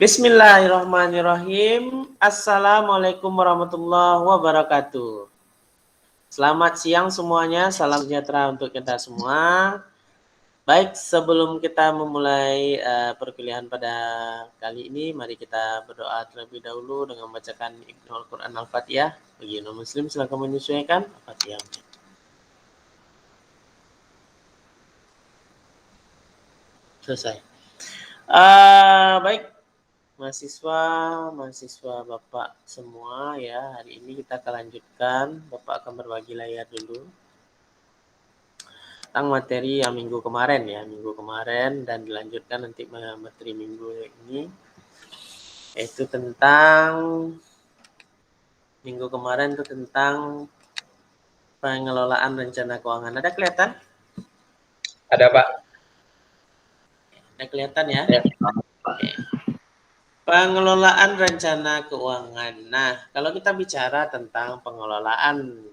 Bismillahirrahmanirrahim. Assalamualaikum warahmatullahi wabarakatuh. Selamat siang semuanya, salam sejahtera untuk kita semua. Baik, sebelum kita memulai perkuliahan pada kali ini, mari kita berdoa terlebih dahulu dengan membacakan Ibnul Quran Al-Fatihah. Bagi non-muslim silakan menyesuaikan Al-Fatihah. Selesai. Baik, mahasiswa Bapak semua ya, hari ini kita akan lanjutkan. Bapak akan berbagi layar dulu tentang materi yang minggu kemarin dan dilanjutkan nanti materi minggu ini, yaitu tentang minggu kemarin itu tentang pengelolaan rencana keuangan. Ada kelihatan? Ada, Pak. Ada kelihatan ya? Oke. Pengelolaan rencana keuangan. Nah, kalau kita bicara tentang pengelolaan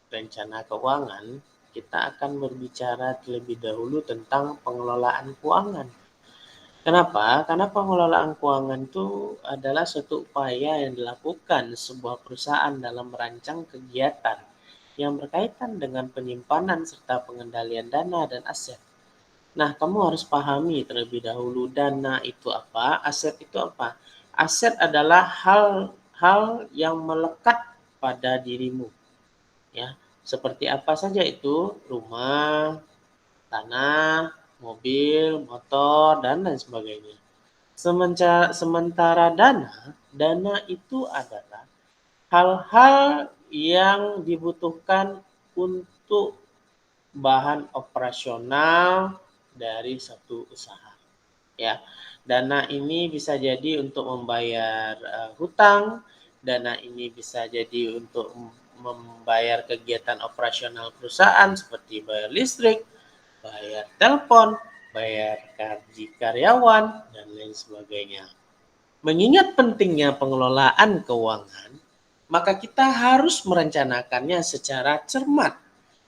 rencana keuangan, kita akan berbicara terlebih dahulu tentang pengelolaan keuangan. Kenapa? Karena pengelolaan keuangan itu adalah suatu upaya yang dilakukan sebuah perusahaan dalam merancang kegiatan yang berkaitan dengan penyimpanan serta pengendalian dana dan aset. Nah, kamu harus pahami terlebih dahulu dana itu apa, aset itu apa. Aset adalah hal-hal yang melekat pada dirimu, ya. Seperti apa saja itu? Rumah, tanah, mobil, motor, dan lain sebagainya. Sementara dana itu adalah hal-hal yang dibutuhkan untuk bahan operasional dari satu usaha. Ya, dana ini bisa jadi untuk membayar hutang, dana ini bisa jadi untuk membayar kegiatan operasional perusahaan seperti bayar listrik, bayar telepon, bayar gaji karyawan, dan lain sebagainya. Mengingat pentingnya pengelolaan keuangan, maka kita harus merencanakannya secara cermat.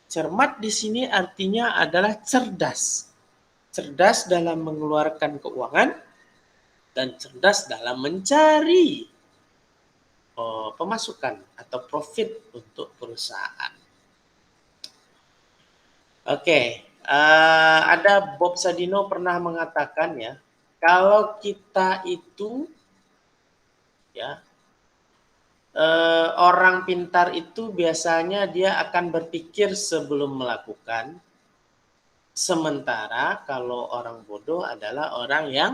Cermat di sini artinya adalah cerdas. Cerdas dalam mengeluarkan keuangan dan cerdas dalam mencari pemasukan atau profit untuk perusahaan. Oke, ada Bob Sadino pernah mengatakan ya, kalau kita itu ya orang pintar itu biasanya dia akan berpikir sebelum melakukan, sementara kalau orang bodoh adalah orang yang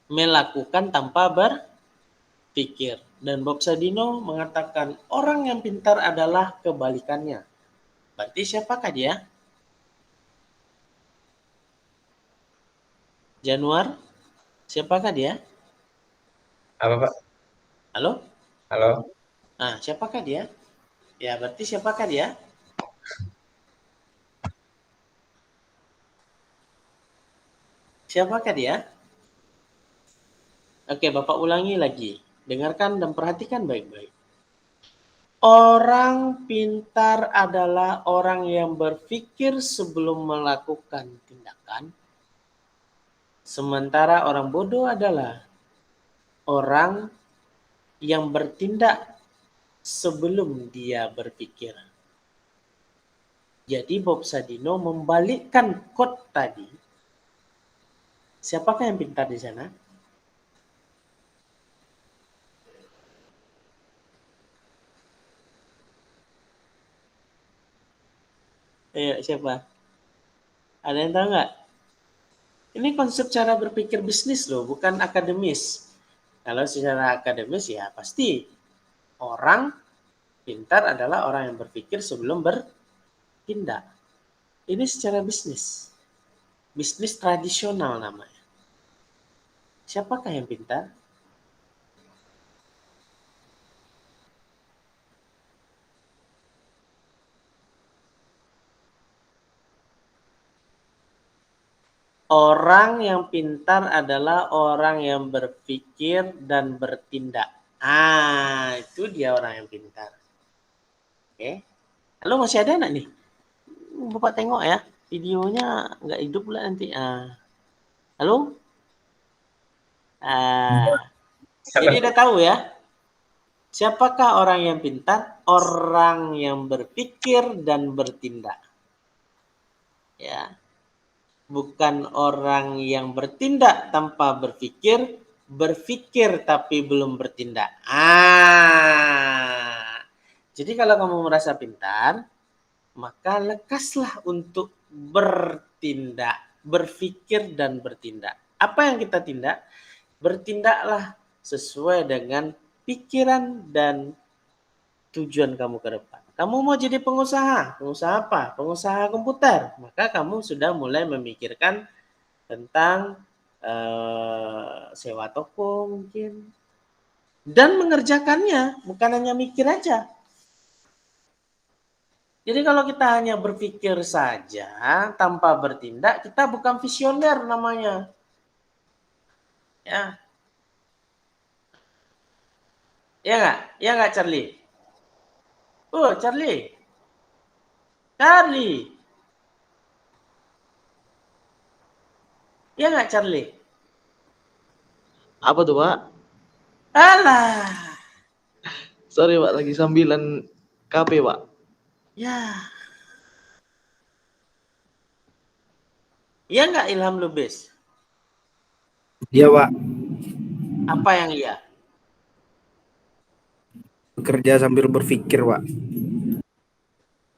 melakukan tanpa berpikir. Dan Bob Sadino mengatakan orang yang pintar adalah kebalikannya. Berarti siapakah dia? Januar? Siapakah dia? Apa, Pak? Halo? Halo? Nah, siapakah dia? Ya, berarti siapakah dia? Siapakah dia? Oke, Bapak ulangi lagi. Dengarkan dan perhatikan baik-baik. Orang pintar adalah orang yang berpikir sebelum melakukan tindakan. Sementara orang bodoh adalah orang yang bertindak sebelum dia berpikir. Jadi Bob Sadino membalikkan quote tadi. Siapakah yang pintar di sana? Ayo, siapa? Ada yang tahu nggak? Ini konsep cara berpikir bisnis loh, bukan akademis. Kalau secara akademis ya pasti orang pintar adalah orang yang berpikir sebelum bertindak. Ini secara bisnis. Bisnis tradisional namanya. Siapakah yang pintar? Orang yang pintar adalah orang yang berpikir dan bertindak. Itu dia orang yang pintar. Oke. Halo, masih ada nggak nih? Bapak tengok ya, videonya nggak hidup lah nanti. Halo? Jadi udah tahu ya, siapakah orang yang pintar? Orang yang berpikir dan bertindak. Ya, bukan orang yang bertindak tanpa berpikir, berpikir tapi belum bertindak. Jadi kalau kamu merasa pintar, maka lekaslah untuk bertindak, berpikir dan bertindak. Apa yang kita tindak? Bertindaklah sesuai dengan pikiran dan tujuan kamu ke depan. Kamu mau jadi pengusaha apa? Pengusaha komputer. Maka kamu sudah mulai memikirkan tentang sewa toko mungkin. Dan mengerjakannya, bukan hanya mikir aja. Jadi kalau kita hanya berpikir saja tanpa bertindak, kita bukan visioner namanya. Ya. Ya nggak Charlie? Oh, Charlie. Charlie. Ya nggak Charlie? Apa tuh, Pak? Alah. Sorry, Pak, lagi sambilan KP, Pak. Ya. Iya nggak Ilham Lubis? Iya, Pak. Apa yang iya? Bekerja sambil berpikir, Pak.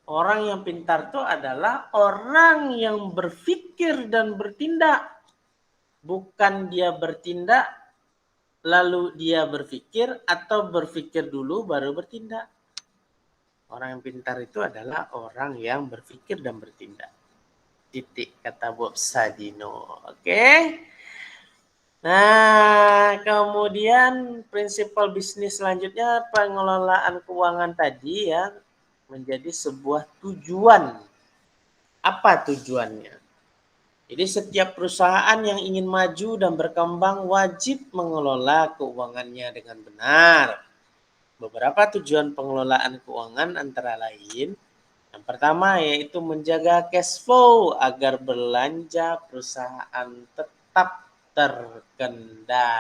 Orang yang pintar itu adalah orang yang berpikir dan bertindak. Bukan dia bertindak, lalu dia berpikir, atau berpikir dulu baru bertindak. Orang yang pintar itu adalah orang yang berpikir dan bertindak. Titik, kata Bob Sadino. Oke. Nah, kemudian prinsipal bisnis selanjutnya pengelolaan keuangan tadi ya menjadi sebuah tujuan. Apa tujuannya? Jadi setiap perusahaan yang ingin maju dan berkembang wajib mengelola keuangannya dengan benar. Beberapa tujuan pengelolaan keuangan antara lain, yang pertama yaitu menjaga cash flow agar belanja perusahaan tetap terkendali.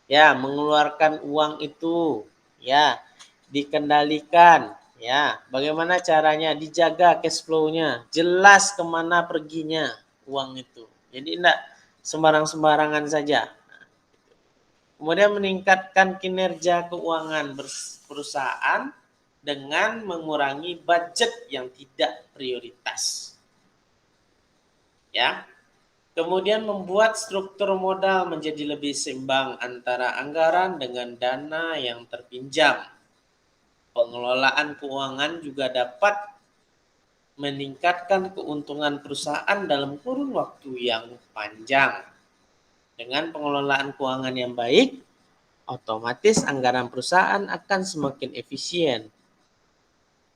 Ya, mengeluarkan uang itu ya dikendalikan. Ya, bagaimana caranya? Dijaga cash flow-nya, jelas kemana perginya uang itu. Jadi tidak sembarang-sembarangan saja. Kemudian meningkatkan kinerja keuangan perusahaan dengan mengurangi budget yang tidak prioritas. Ya. Kemudian membuat struktur modal menjadi lebih seimbang antara anggaran dengan dana yang terpinjam. Pengelolaan keuangan juga dapat meningkatkan keuntungan perusahaan dalam kurun waktu yang panjang. Dengan pengelolaan keuangan yang baik, otomatis anggaran perusahaan akan semakin efisien.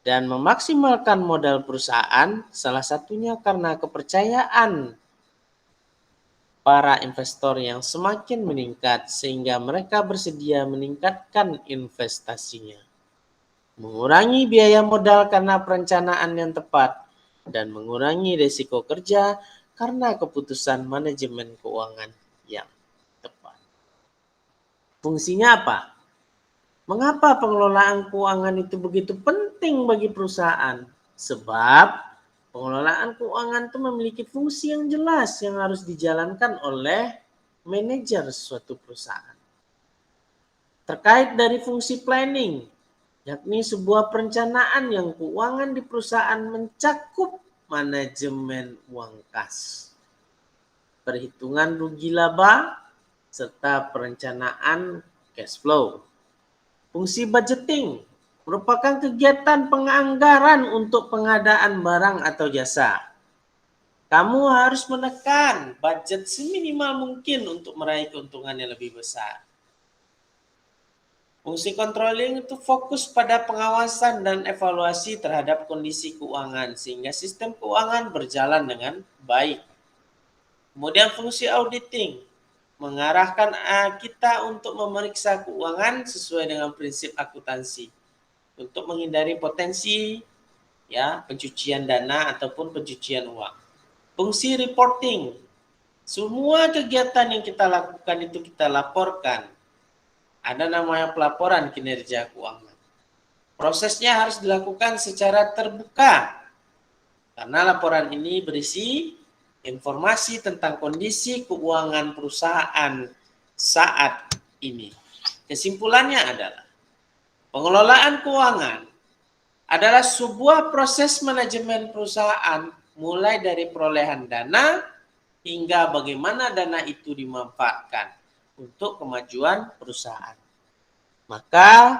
Dan memaksimalkan modal perusahaan, salah satunya karena kepercayaan para investor yang semakin meningkat sehingga mereka bersedia meningkatkan investasinya. Mengurangi biaya modal karena perencanaan yang tepat dan mengurangi risiko kerja karena keputusan manajemen keuangan yang tepat. Fungsinya apa? Mengapa pengelolaan keuangan itu begitu penting bagi perusahaan? Sebab pengelolaan keuangan itu memiliki fungsi yang jelas yang harus dijalankan oleh manajer suatu perusahaan. Terkait dari fungsi planning, yakni sebuah perencanaan yang keuangan di perusahaan mencakup manajemen uang kas, perhitungan rugi laba, serta perencanaan cash flow. Fungsi budgeting merupakan kegiatan penganggaran untuk pengadaan barang atau jasa. Kamu harus menekan budget seminimal mungkin untuk meraih keuntungan yang lebih besar. Fungsi controlling itu fokus pada pengawasan dan evaluasi terhadap kondisi keuangan sehingga sistem keuangan berjalan dengan baik. Kemudian fungsi auditing mengarahkan kita untuk memeriksa keuangan sesuai dengan prinsip akuntansi untuk menghindari potensi ya pencucian dana ataupun pencucian uang. Fungsi reporting Semua kegiatan yang kita lakukan itu kita laporkan. Ada namanya pelaporan kinerja keuangan. Prosesnya harus dilakukan secara terbuka. Karena laporan ini berisi informasi tentang kondisi keuangan perusahaan saat ini. Kesimpulannya adalah pengelolaan keuangan adalah sebuah proses manajemen perusahaan mulai dari perolehan dana hingga bagaimana dana itu dimanfaatkan untuk kemajuan perusahaan. Maka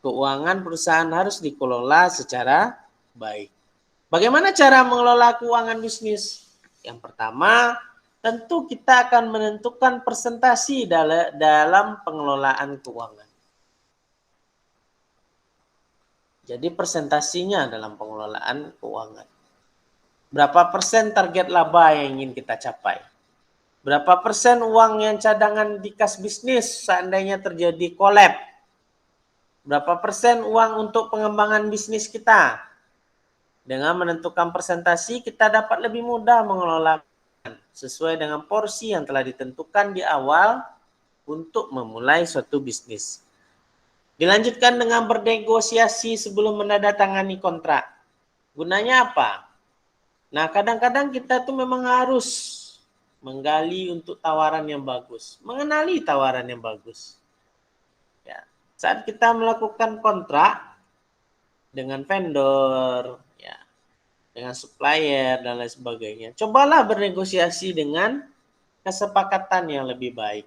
keuangan perusahaan harus dikelola secara baik. Bagaimana cara mengelola keuangan bisnis? Yang pertama, tentu kita akan menentukan presentasi dalam pengelolaan keuangan. Jadi presentasinya dalam pengelolaan keuangan. Berapa persen target laba yang ingin kita capai? Berapa persen uang yang cadangan di kas bisnis seandainya terjadi kolab? Berapa persen uang untuk pengembangan bisnis kita? Dengan menentukan presentasi, kita dapat lebih mudah mengelola sesuai dengan porsi yang telah ditentukan di awal untuk memulai suatu bisnis. Dilanjutkan dengan bernegosiasi sebelum menandatangani kontrak. Gunanya apa? Nah, kadang-kadang kita tuh memang harus menggali untuk tawaran yang bagus, mengenali tawaran yang bagus. Ya, saat kita melakukan kontrak dengan vendor, ya, dengan supplier dan lain sebagainya, cobalah bernegosiasi dengan kesepakatan yang lebih baik.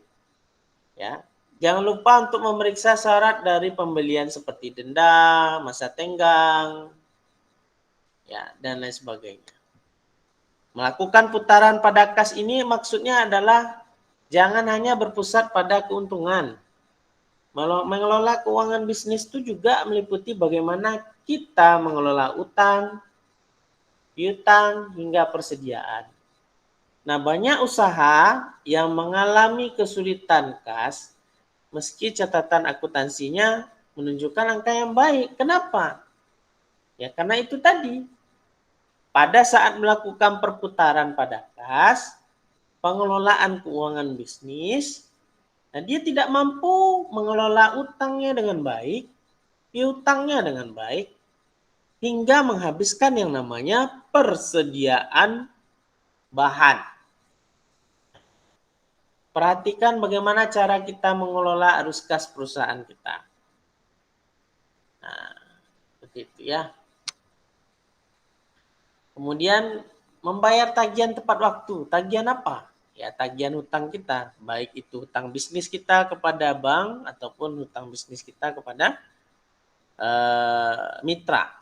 Ya, jangan lupa untuk memeriksa syarat dari pembelian seperti denda, masa tenggang, ya, dan lain sebagainya. Melakukan putaran pada kas ini maksudnya adalah jangan hanya berpusat pada keuntungan. Mengelola keuangan bisnis itu juga meliputi bagaimana kita mengelola utang, piutang, hingga persediaan. Nah, banyak usaha yang mengalami kesulitan kas meski catatan akuntansinya menunjukkan angka yang baik. Kenapa? Ya, karena itu tadi. Pada saat melakukan perputaran pada kas, pengelolaan keuangan bisnis, nah dia tidak mampu mengelola utangnya dengan baik, piutangnya dengan baik, hingga menghabiskan yang namanya persediaan bahan. Perhatikan bagaimana cara kita mengelola arus kas perusahaan kita. Nah, seperti itu ya. Kemudian membayar tagihan tepat waktu. Tagihan apa? Ya, tagihan hutang kita. Baik itu hutang bisnis kita kepada bank ataupun hutang bisnis kita kepada mitra.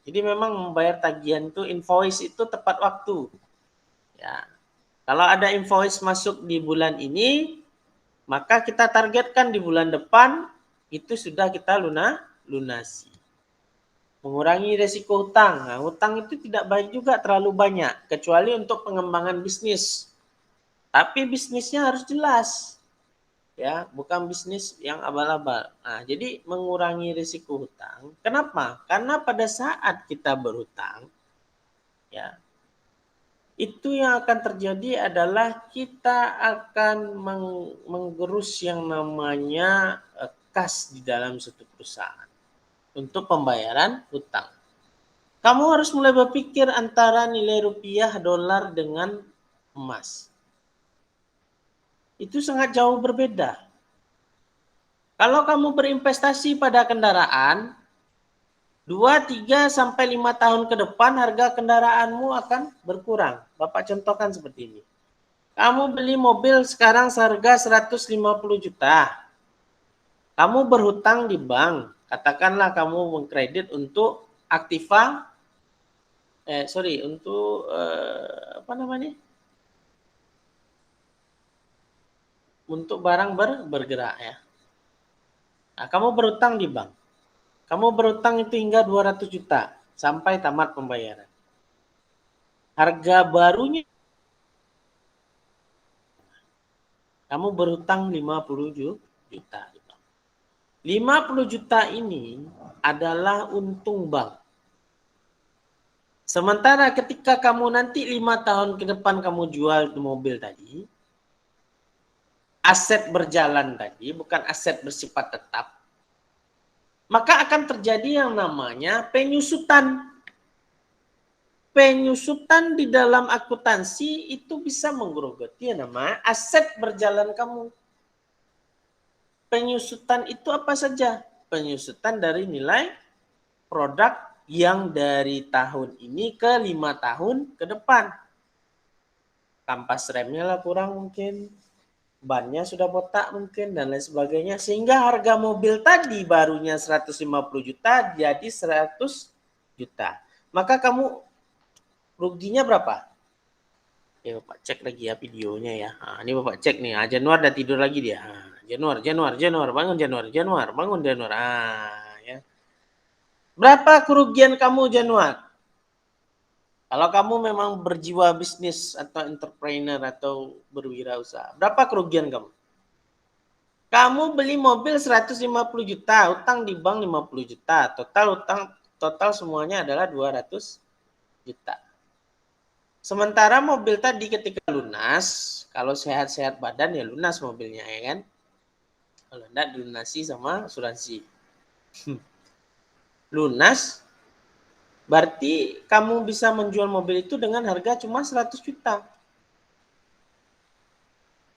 Jadi memang membayar tagihan itu, invoice itu tepat waktu. Ya. Kalau ada invoice masuk di bulan ini, maka kita targetkan di bulan depan itu sudah kita lunasi. Mengurangi resiko hutang. Nah, hutang itu tidak baik juga terlalu banyak, kecuali untuk pengembangan bisnis. Tapi bisnisnya harus jelas. Ya, bukan bisnis yang abal-abal. Nah, jadi mengurangi risiko hutang. Kenapa? Karena pada saat kita berhutang, ya, itu yang akan terjadi adalah kita akan menggerus yang namanya kas di dalam suatu perusahaan untuk pembayaran hutang. Kamu harus mulai berpikir antara nilai rupiah, dolar dengan emas. Itu sangat jauh berbeda. Kalau kamu berinvestasi pada kendaraan, 2, 3, sampai 5 tahun ke depan harga kendaraanmu akan berkurang. Bapak contohkan seperti ini. Kamu beli mobil sekarang seharga 150 juta. Kamu berhutang di bank. Katakanlah kamu mengkredit untuk Aktiva, untuk untuk barang bergerak ya. Nah, kamu berhutang di bank. Kamu berhutang itu hingga 200 juta sampai tamat pembayaran. Harga barunya kamu berhutang 50 juta. 50 juta ini adalah untung bank. Sementara ketika kamu nanti 5 tahun ke depan kamu jual mobil tadi, aset berjalan tadi, bukan aset bersifat tetap, maka akan terjadi yang namanya penyusutan. Penyusutan di dalam akuntansi itu bisa menggerogoti yang namanya aset berjalan kamu. Penyusutan itu apa saja? Penyusutan dari nilai produk yang dari tahun ini ke 5 tahun ke depan. Kampas remnya lah kurang mungkin, bannya sudah botak mungkin, dan lain sebagainya. Sehingga harga mobil tadi barunya 150 juta jadi 100 juta. Maka kamu ruginya berapa? Ya Bapak cek lagi ya videonya ya. Nah, ini Bapak cek nih. Januar udah tidur lagi dia. Januar, bangun Januar. Ya. Berapa kerugian kamu Januar? Kalau kamu memang berjiwa bisnis atau entrepreneur atau berwirausaha, berapa kerugian kamu? Kamu beli mobil 150 juta, utang di bank 50 juta, total semuanya adalah 200 juta. Sementara mobil tadi ketika lunas, kalau sehat-sehat badan ya lunas mobilnya ya kan. Kalau enggak dilunasi sama asuransi. Lunas berarti kamu bisa menjual mobil itu dengan harga cuma 100 juta.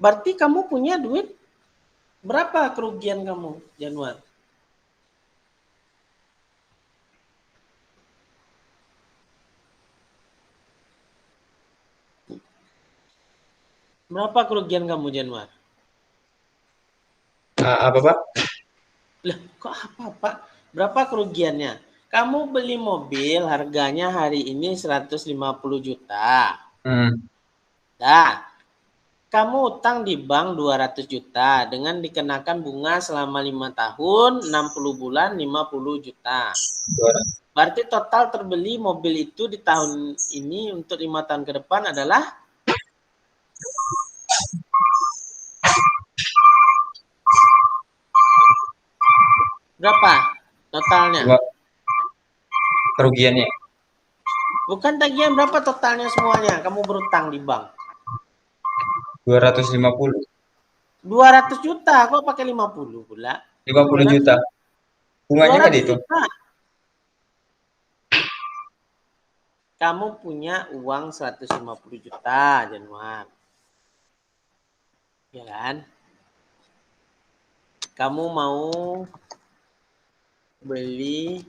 Berarti kamu punya duit berapa kerugian kamu Januar? Berapa kerugian kamu Januar? Apa Pak? Lah, kok apa Pak? Berapa kerugiannya? Kamu beli mobil harganya hari ini 150 juta. Nah, kamu utang di bank 200 juta dengan dikenakan bunga selama 5 tahun, 60 bulan, 50 juta. Berarti total terbeli mobil itu di tahun ini untuk 5 tahun ke depan adalah berapa totalnya? Kerugiannya Bukan tagihan, berapa totalnya semuanya kamu berutang di bank? 250. 200 juta, kok pakai 50 pula? 50 juta. Bunganya nggak 200 dihitung. juta. Kamu punya uang 150 juta, Januar. Ya kan? Kamu mau beli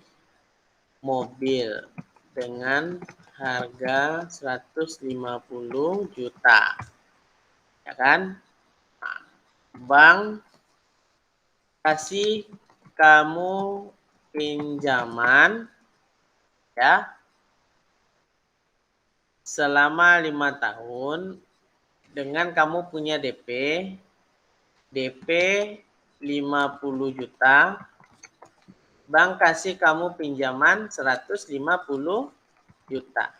mobil dengan harga 150 juta. Ya kan? Nah, bank kasih kamu pinjaman ya selama 5 tahun dengan kamu punya DP 50 juta, bank kasih kamu pinjaman 150 juta.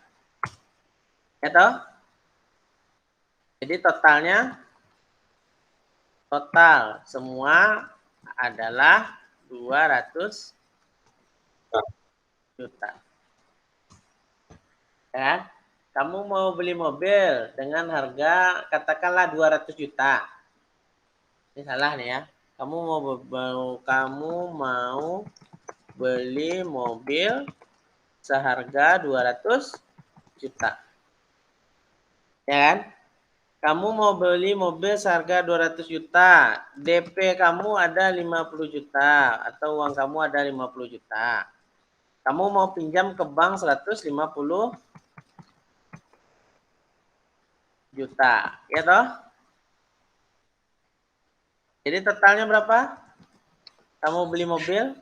Ya toh? Jadi total semua adalah 200 juta. Ya, kamu mau beli mobil dengan harga katakanlah 200 juta. Ini salah nih ya. Kamu mau beli mobil seharga 200 juta. Ya kan? Kamu mau beli mobil seharga 200 juta. DP kamu ada 50 juta atau uang kamu ada 50 juta. Kamu mau pinjam ke bank 150 juta, ya toh? Jadi totalnya berapa? Kamu beli mobil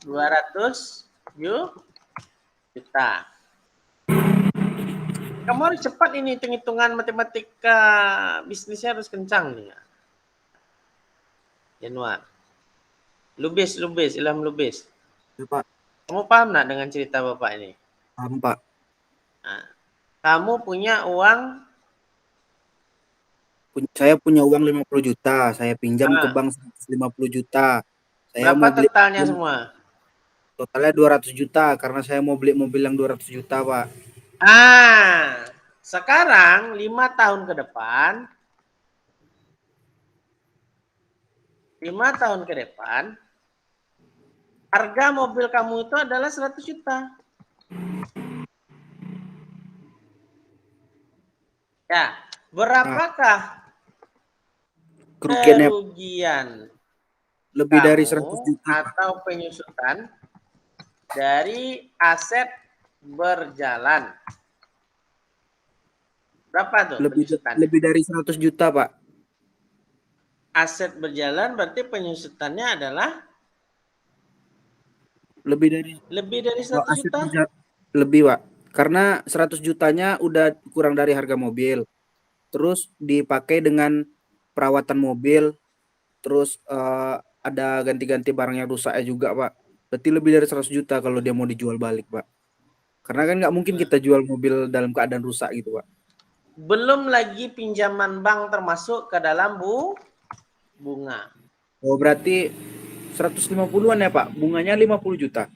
200 juta. Kamu harus cepat ini, hitung-hitungan matematika bisnisnya harus kencang nih. Januar. Lubis, Ilham Lubis. Ya, Pak. Kamu paham nggak dengan cerita Bapak ini? Paham, Pak. Nah, kamu punya uang? Saya punya uang 50 juta. Saya pinjam ke bank 150 juta. Saya Berapa mau beli totalnya semua? Totalnya 200 juta karena saya mau beli mobil yang 200 juta, Pak. Sekarang 5 tahun ke depan, 5 tahun ke depan, harga mobil kamu itu adalah 100 juta. Ya, berapakah Kerugiannya kerugian lebih dari kamu 100 juta, Pak. atau penyusutan dari aset berjalan? Berapa tuh penyusutannya? Lebih dari 100 juta, Pak. Aset berjalan berarti penyusutannya adalah Lebih dari kalau 100 aset juta. lebih, Pak. Karena 100 jutanya udah kurang dari harga mobil. Terus dipakai dengan perawatan mobil, terus ada ganti-ganti barang yang rusaknya juga, Pak. Berarti lebih dari 100 juta kalau dia mau dijual balik, Pak. Karena kan nggak mungkin kita jual mobil dalam keadaan rusak gitu, Pak. Belum lagi pinjaman bank termasuk ke dalam bunga. Oh, berarti 150-an ya, Pak. Bunganya 50 juta.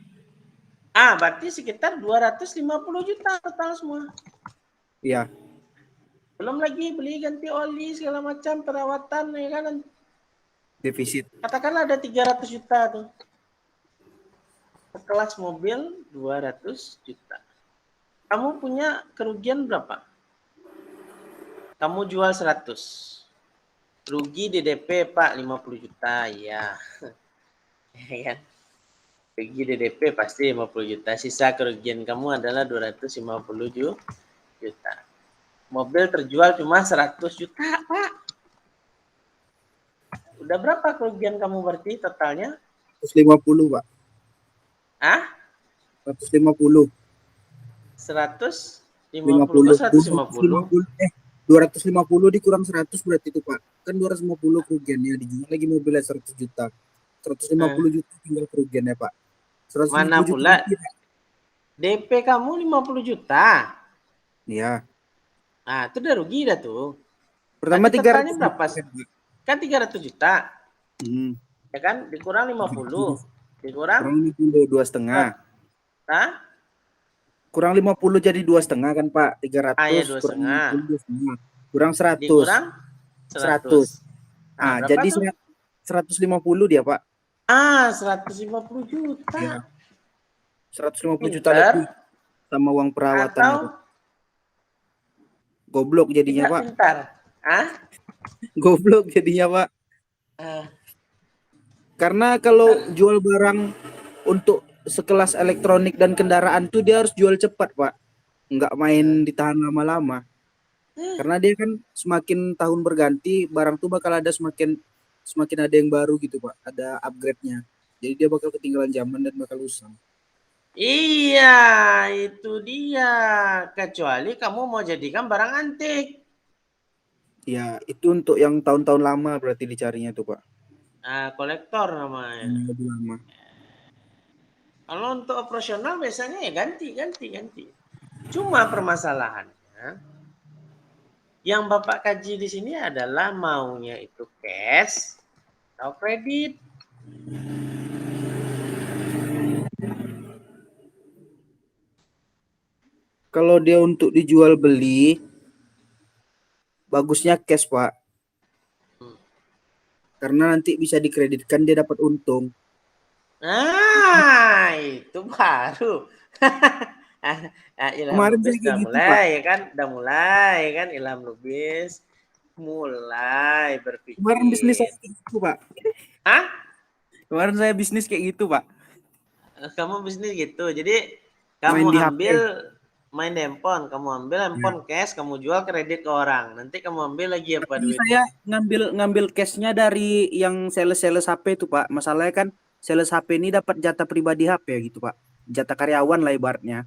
Berarti sekitar 250 juta total semua. Iya. Belum lagi beli ganti oli segala macam perawatan ya kan. Defisit. Katakanlah ada 300 juta tuh. Sekelas mobil 200 juta. Kamu punya kerugian berapa? Kamu jual 100. Rugi DDP Pak 50 juta, ya. Ya kan? Rugi DDP pasti 50 juta. Sisa kerugian kamu adalah 250 juta. Mobil terjual cuma 100 juta, Pak. Udah berapa kerugian kamu berarti totalnya? 150, Pak. 150. 150 150. 250 dikurang 100 berarti itu, Pak. Kan 250 kerugiannya, dijual lagi mobilnya 100 juta. 150 juta tinggal kerugiannya, Pak. 150 Mana juta pula lebih, Pak. DP kamu 50 juta. Iya. Itu udah rugi dah tuh. Pertama Berarti 300 totalnya berapa? Kan 300 juta. Ya kan? Dikurang 50. Dikurang? Kurang 50, 2,5. Kurang 50 jadi 2,5 kan, Pak. 300 Ya kurang 2,5. 50, 2,5. Kurang 100. Dikurang 100. Berapa Jadi tuh? 150 dia, Pak. 150 juta. Ya. 150 juta Pinter. lebih sama uang perawatan Atau itu. Goblok jadinya, tidak Pak. pintar? Goblok jadinya, Pak. Karena kalau jual barang untuk sekelas elektronik dan kendaraan tuh dia harus jual cepat, Pak. Nggak main ditahan lama-lama. Karena dia kan semakin tahun berganti, barang tuh bakal ada semakin ada yang baru gitu, Pak. Ada upgrade-nya. Jadi dia bakal ketinggalan zaman dan bakal usang. Iya, itu dia. Kecuali kamu mau jadikan barang antik. Ya, itu untuk yang tahun-tahun lama berarti dicarinya tuh, Pak. Kolektor namanya. Lebih lama. Kalau untuk operasional biasanya ya ganti. Cuma permasalahannya, yang Bapak kaji di sini adalah maunya itu cash atau kredit. Kalau dia untuk dijual beli, bagusnya cash, Pak. Karena nanti bisa dikreditkan, dia dapat untung. Itu baru. Ilham Kemarin Lubis saya kayak udah gitu, mulai, Pak. ya kan? Udah mulai, kan? Ilham Lubis mulai berpikir. Kemarin bisnis saya kayak gitu, Pak. Kemarin saya bisnis kayak gitu, Pak. Kamu bisnis gitu. Jadi kamu main di handphone, kamu ambil handphone cash, kamu jual kredit ke orang. Nanti kamu ambil lagi apa duitnya? Saya ngambil cashnya dari yang sales HP itu, Pak. Masalahnya kan sales HP ini dapat jatah pribadi HP gitu, Pak. Jatah karyawan lah ibaratnya.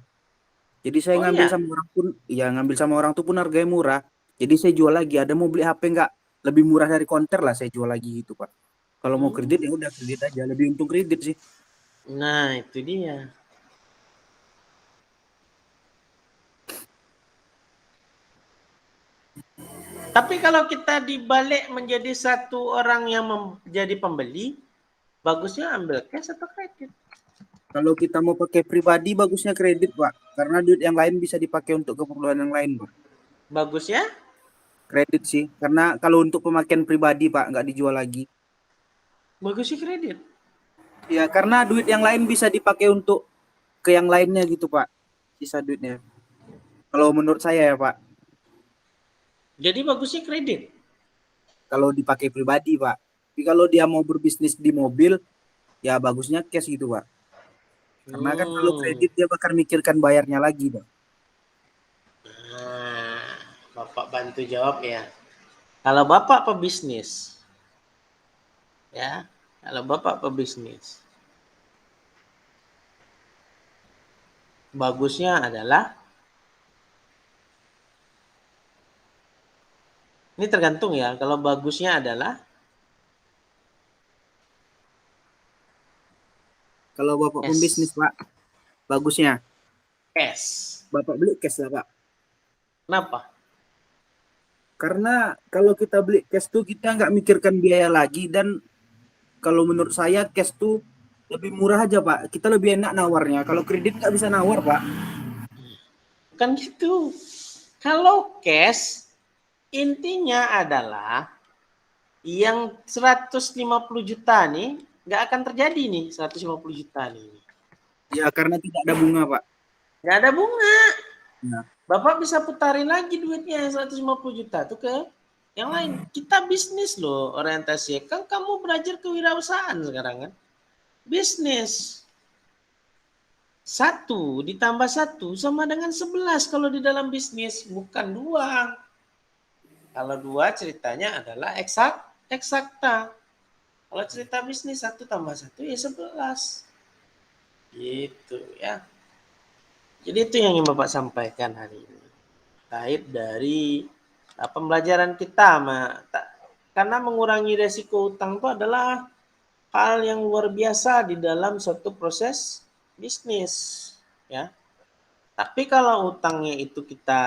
Jadi saya ngambil sama orang pun, ya ngambil sama orang tuh pun harganya murah. Jadi saya jual lagi. Ada mau beli HP nggak lebih murah dari konter lah, saya jual lagi gitu, Pak. Kalau mau kredit ya udah kredit aja, lebih untung kredit sih. Nah, itu dia. Tapi kalau kita dibalik menjadi satu orang yang menjadi pembeli, bagusnya ambil cash atau kredit? Kalau kita mau pakai pribadi bagusnya kredit, Pak. Karena duit yang lain bisa dipakai untuk keperluan yang lain, Pak. Bagus ya? Kredit sih. Karena kalau untuk pemakaian pribadi, Pak, nggak dijual lagi. Bagus sih kredit. Ya, karena duit yang lain bisa dipakai untuk ke yang lainnya gitu, Pak. Sisa duitnya. Kalau menurut saya ya, Pak. Jadi bagusnya kredit. Kalau dipakai pribadi, Pak. Tapi kalau dia mau berbisnis di mobil, ya bagusnya cash gitu, Pak. Karena kan kalau kredit dia bakal mikirkan bayarnya lagi, Pak. Nah, Bapak bantu jawab ya. Kalau Bapak pebisnis, ya, kalau Bapak pebisnis, bagusnya adalah, ini tergantung ya, kalau bagusnya adalah Kalau Bapak cash. pembisnis, Pak, bagusnya Cash. Bapak beli cash lah, Pak. Kenapa? Karena kalau kita beli cash tuh kita nggak mikirkan biaya lagi, dan kalau menurut saya cash tuh lebih murah aja, Pak. Kita lebih enak nawarnya. Kalau kredit nggak bisa nawar, Pak. Bukan gitu. Kalau cash, intinya adalah yang 150 juta nih nggak akan terjadi nih 150 juta nih. Ya karena tidak ada bunga, Pak. Nggak ada bunga. Ya. Bapak bisa putarin lagi duitnya yang 150 juta tuh ke yang lain. Kita bisnis loh orientasinya. Kan kamu belajar kewirausahaan sekarang kan. Bisnis. 1 ditambah 1 sama dengan 11 kalau di dalam bisnis. Bukan 2. Kalau 2 ceritanya adalah eksakta. Kalau cerita bisnis 1 tambah 1 ya 11. Gitu ya. Jadi itu yang ingin Bapak sampaikan hari ini. Terkait dari pembelajaran kita. Karena mengurangi resiko utang itu adalah hal yang luar biasa di dalam suatu proses bisnis. Ya. Tapi kalau utangnya itu kita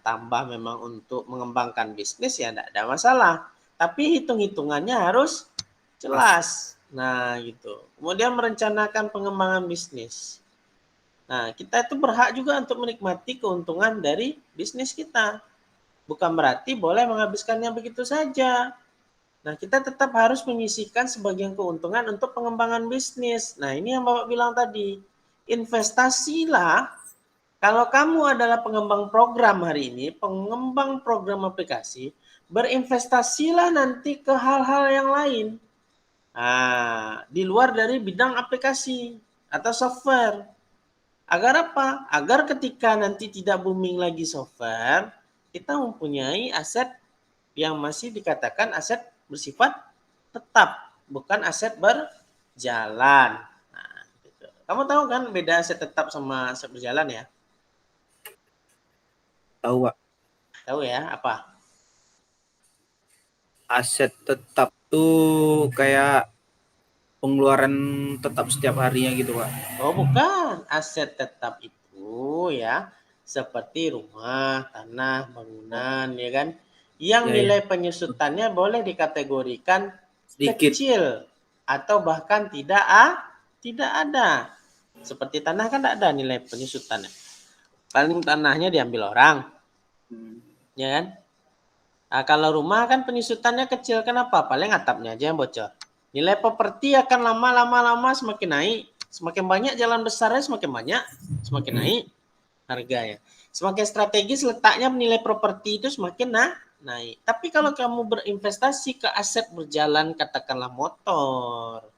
tambah memang untuk mengembangkan bisnis ya tidak ada masalah. Tapi hitung-hitungannya harus jelas. Nah gitu. Kemudian merencanakan pengembangan bisnis. Nah kita itu berhak juga untuk menikmati keuntungan dari bisnis kita. Bukan berarti boleh menghabiskannya begitu saja. Nah kita tetap harus menyisihkan sebagian keuntungan untuk pengembangan bisnis. Nah ini yang Bapak bilang tadi. Investasilah. Kalau kamu adalah pengembang program hari ini, pengembang program aplikasi, berinvestasilah nanti ke hal-hal yang lain. Nah, di luar dari bidang aplikasi atau software. Agar apa? Agar ketika nanti tidak booming lagi software, kita mempunyai aset yang masih dikatakan aset bersifat tetap, bukan aset berjalan. Nah, gitu. Kamu tahu kan beda aset tetap sama aset berjalan ya? Tahu, Pak. Tahu ya, apa? Aset tetap tuh kayak pengeluaran tetap setiap harinya gitu, Pak. Oh, bukan. Aset tetap itu ya seperti rumah, tanah, bangunan, ya kan? Yang Ya, nilai penyusutannya boleh dikategorikan sedikit. kecil atau bahkan tidak ada. Seperti tanah kan tidak ada nilai penyusutannya. Paling tanahnya diambil orang, ya kan? Nah, kalau rumah kan penyusutannya kecil, kenapa? Paling atapnya aja yang bocor. Nilai properti akan lama-lama semakin naik. Semakin banyak jalan besarnya semakin banyak, semakin naik harganya. Semakin strategis letaknya nilai properti itu semakin naik. Tapi kalau kamu berinvestasi ke aset berjalan, katakanlah motor,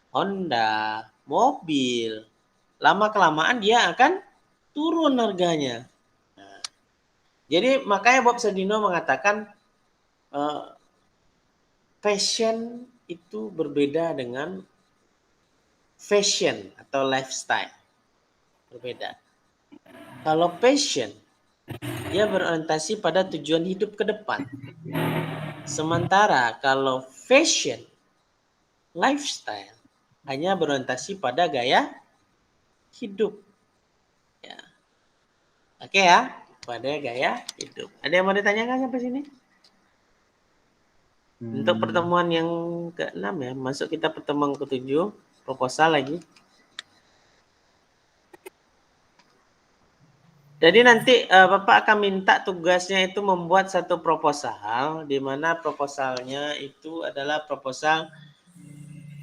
Honda, mobil, lama-kelamaan dia akan turun harganya. Nah, jadi makanya Bob Sadino mengatakan fashion itu berbeda dengan fashion atau lifestyle. Berbeda. Kalau passion, dia berorientasi pada tujuan hidup ke depan. Sementara kalau fashion, lifestyle, hanya berorientasi pada gaya hidup. Ya. Oke ya, pada gaya hidup. Ada yang mau ditanyakan sampai sini? Untuk pertemuan yang ke-6 ya, masuk kita pertemuan ke-7, proposal lagi. Jadi nanti Bapak akan minta tugasnya itu membuat satu proposal, di mana proposalnya itu adalah proposal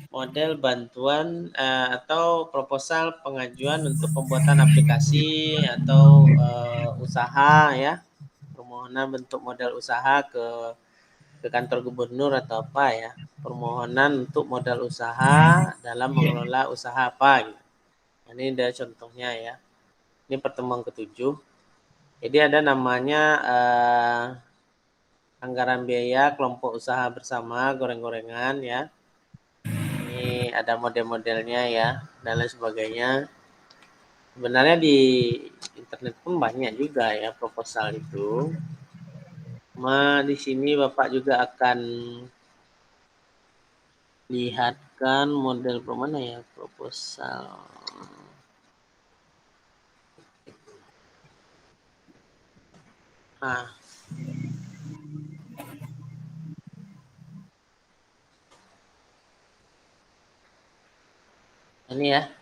model bantuan atau proposal pengajuan untuk pembuatan aplikasi atau usaha ya, permohonan bentuk modal usaha ke kantor gubernur atau apa ya, permohonan untuk modal usaha dalam mengelola usaha apa gitu. Ini ada contohnya ya. Ini pertemuan ke-7. Jadi ada namanya anggaran biaya kelompok usaha bersama goreng-gorengan ya. Ini ada model-modelnya ya dan lain sebagainya. Sebenarnya di internet pun banyak juga ya proposal itu. Di sini Bapak juga akan lihatkan model mana ya proposal. Nah, ini ya.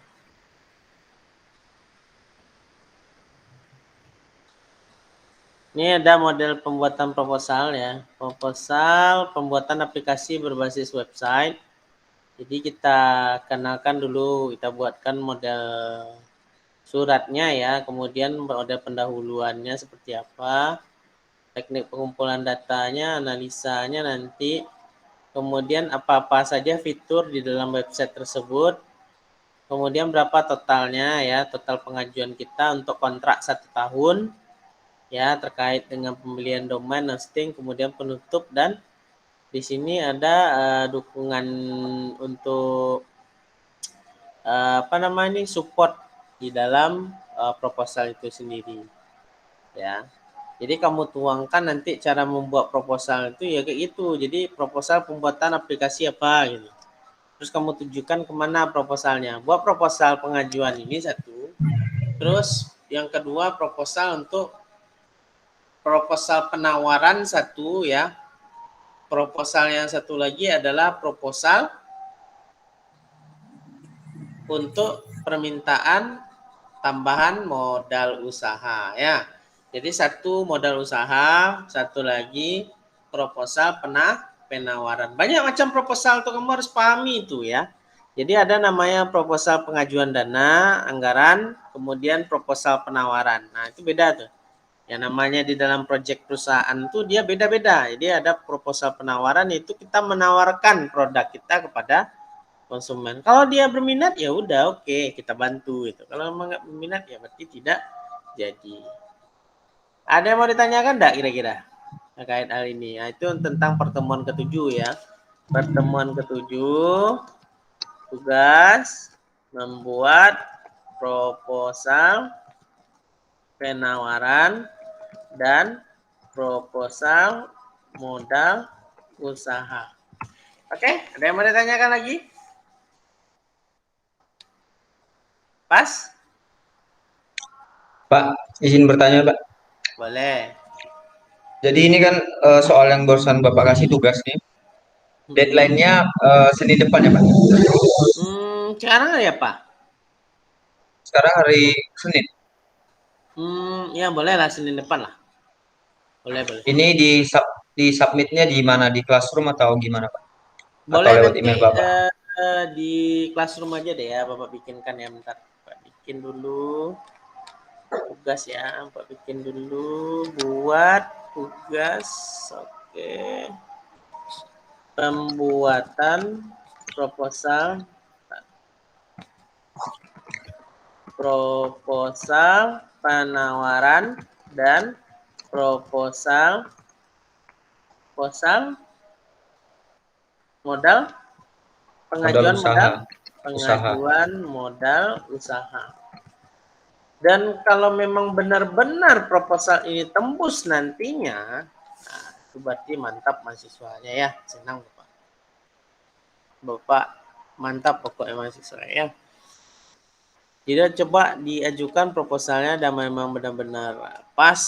Ini ada model pembuatan proposal ya. Proposal pembuatan aplikasi berbasis website. Jadi kita kenalkan dulu, kita buatkan model suratnya ya, kemudian model pendahuluannya seperti apa, teknik pengumpulan datanya, analisanya nanti, kemudian apa-apa saja fitur di dalam website tersebut, kemudian berapa totalnya ya, total pengajuan kita untuk kontrak 1 tahun, ya terkait dengan pembelian domain, hosting, kemudian penutup, dan di sini ada dukungan untuk support di dalam proposal itu sendiri ya. Jadi kamu tuangkan nanti cara membuat proposal itu ya kayak gitu. Jadi proposal pembuatan aplikasi apa gitu. Terus kamu tujukan kemana proposalnya. Buat proposal pengajuan ini satu. Terus yang kedua proposal untuk proposal penawaran satu ya. Proposal yang satu lagi adalah proposal untuk permintaan tambahan modal usaha ya. Jadi satu modal usaha, satu lagi proposal penawaran. Banyak macam proposal tuh kamu harus pahami itu ya. Jadi ada namanya proposal pengajuan dana, anggaran, kemudian proposal penawaran. Nah, itu beda tuh. Yang namanya di dalam proyek perusahaan tuh dia beda-beda. Jadi ada proposal penawaran itu kita menawarkan produk kita kepada konsumen. Kalau dia berminat ya udah oke, kita bantu itu. Kalau memang nggak berminat ya berarti tidak jadi. Ada yang mau ditanyakan enggak kira-kira terkait hal ini? Nah, itu tentang pertemuan ke-7 ya. Pertemuan ke-7 tugas membuat proposal penawaran dan proposal modal usaha. Oke, ada yang mau ditanyakan lagi? Pas? Pak, izin bertanya, Pak. Boleh. Jadi ini kan soal yang barusan Bapak kasih tugas nih. Deadline-nya Senin depan ya, Pak? Sekarang ya, Pak? Sekarang hari Senin. Ya boleh lah Senin depan lah. Boleh. Ini di submitnya di mana? Di Classroom atau gimana, Pak? Atau Boleh lewat nanti email Bapak? di Classroom aja deh ya, Bapak bikinkan ya bentar. Bapak bikin dulu tugas ya, Bapak bikin dulu buat tugas. Oke. Pembuatan proposal penawaran dan proposal modal pengajuan modal usaha. Dan kalau memang benar-benar proposal ini tembus nantinya, nah, itu berarti mantap mahasiswanya ya, senang Bapak. Bapak mantap pokoknya mahasiswa ya. Jadi coba diajukan proposalnya dan memang benar-benar pas,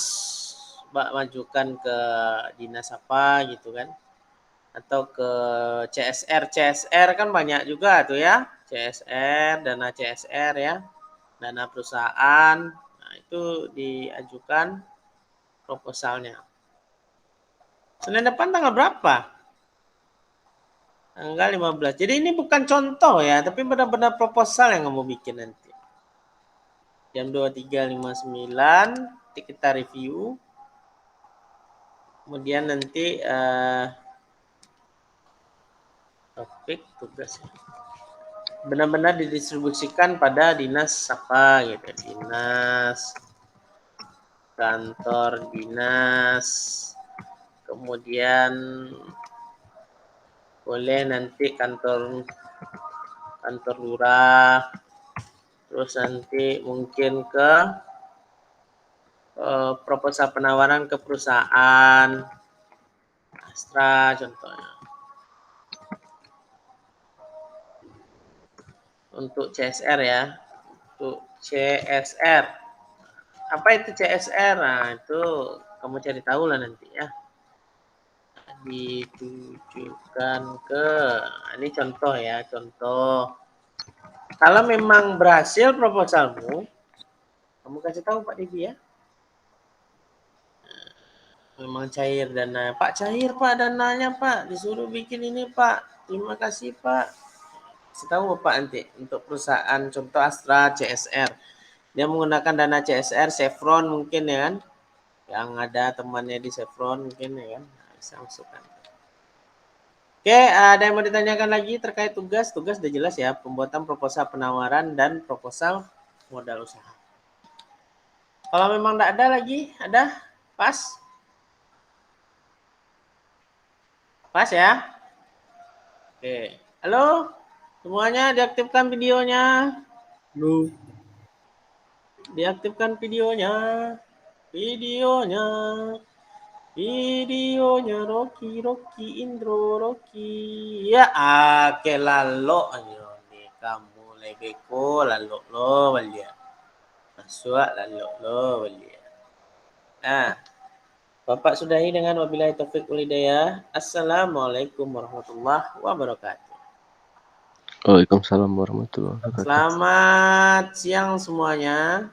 Mbak majukan ke dinas apa gitu kan, atau ke CSR kan banyak juga tuh ya, CSR, dana CSR ya, dana perusahaan. Nah, itu diajukan proposalnya. Senin depan tanggal berapa? Tanggal 15. Jadi ini bukan contoh ya, tapi benar-benar proposal yang kamu bikin nanti. Jam 23.59 nanti kita review. Kemudian nanti topik tugas benar-benar didistribusikan pada dinas apa gitu, dinas, kantor dinas, kemudian boleh nanti kantor lurah, terus nanti mungkin ke proposal penawaran ke perusahaan Astra contohnya. Untuk CSR ya, untuk CSR. Apa itu CSR? Nah, itu kamu cari tahu lah nanti ya. Ditujukan ke, ini contoh ya, contoh. Kalau memang berhasil proposalmu, kamu kasih tahu Pak Devi ya. Memang cair dana. Pak cair Pak dananya Pak, disuruh bikin ini Pak. Terima kasih Pak. Setahu Bapak nanti untuk perusahaan contoh Astra CSR. Dia menggunakan dana CSR, Chevron mungkin ya kan. Yang ada temannya di Chevron mungkin ya kan. Nah, bisa masukkan. Oke, ada yang mau ditanyakan lagi terkait tugas? Tugas sudah jelas ya, pembuatan proposal penawaran dan proposal modal usaha. Kalau memang tidak ada lagi, ada? Pas? Pas ya? Oke. Halo? Semuanya diaktifkan videonya. Lu. Diaktifkan videonya. Videonya Rocky Indro Rocky. Ya, ake lalo ayo ni kamu lebeko lalo lo balia. Masuk lalo lo balia. Nah, Bapak sudahi dengan wabillahi taufik wal hidayah. Assalamualaikum warahmatullahi wabarakatuh. Waalaikumsalam warahmatullahi wabarakatuh. Selamat siang semuanya.